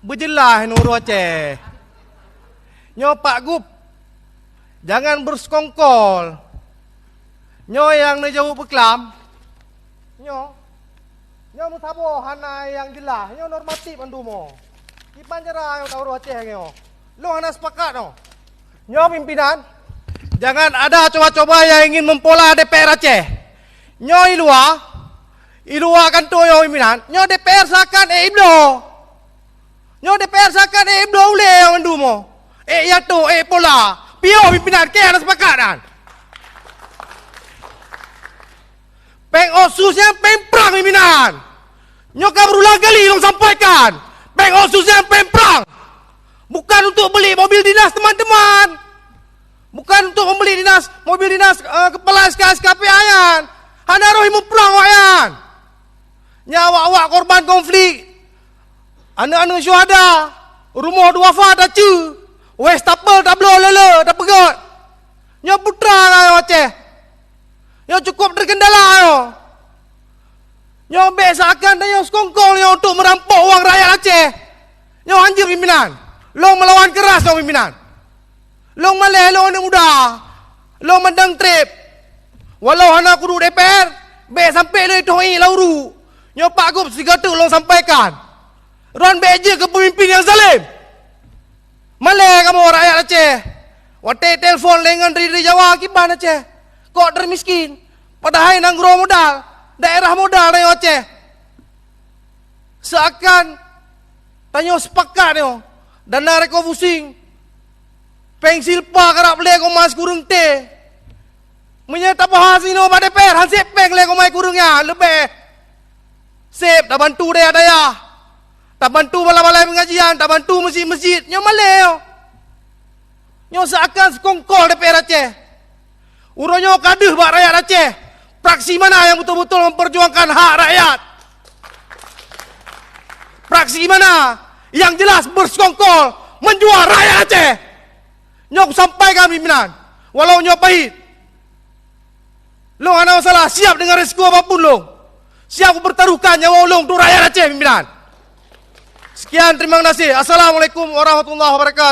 berjelas Nurul Aceh. Nyo Pak Gup, jangan bersekongkol. Nyo yang nak jawab berkelam. Nyo musabo hana yang jelas. Nyo normatif andu mo. Ipan jera yang tahu Aceh nyo. Lo hana sepakat no. Nyo pimpinan, jangan ada coba-coba yang ingin mempola DPR Aceh. Nyo ilua kantor yo pimpinan. Nyo DPR sakan iblo. Nyo DPR sakan iblo ule yang andu mo. Ya tu, pola. Pio pimpinan, ke hana sepakat kan? Peng osusnya pemprang pimpinan. Nyoka berulang kali dong sampaikan. Peng osusnya pemprang. Bukan untuk beli mobil dinas teman-teman. Bukan untuk membeli mobil dinas kepala SKSKP ayan. Hana rohi memprang ayan. Nyawa-awak korban konflik. Anak-anak syuhada. Rumah dua wafat acu. Wes tapel tablo lele tak pegot. Nyo putra ayo Aceh. Nyo cukup terkendala ayo. Nyo besakan dan nyo sekongkol nyo untuk merampok uang rakyat Aceh. Nyo anjir pimpinan. Long melawan keras dong pimpinan. Long maleh, long ni muda. Long mendang trip. Walau hana kudu DPR, be sampai le tohi lauru. Nyo Pak Gup sigatu long sampaikan. Ron be je ke pemimpin yang zalim. Maleh kamu rakyat Aceh. Wate telefon dengan dari Jawa kiban Aceh. Kok termiskin. Padahal nanggro modal. Daerah modal dari Aceh. Seakan tanyo sepakat yo. Dana reko pusing. Peng silpa kerap le ko mas kurung te. Menyata bahas ino pada DPR hansip peng le ko mai kurungnya lebih. Sip tak bantu dia ada ya. Tak bantu balai-balai pengajian, tak bantu masjid-masjid. Nyo maleo. Nyo seakan sekongkol DPR Aceh. Uronyo kaduh bak rakyat Aceh. Praksi mana yang betul-betul memperjuangkan hak rakyat? Praksi mana yang jelas bersekongkol menjual rakyat Aceh? Nyo sampaikan pimpinan. Walau nyo pahit. Long ada masalah, siap dengan risiko apapun long. Siap bertaruhkan nyawa long untuk rakyat Aceh pimpinan. Sekian, terima kasih. Assalamualaikum warahmatullahi wabarakatuh.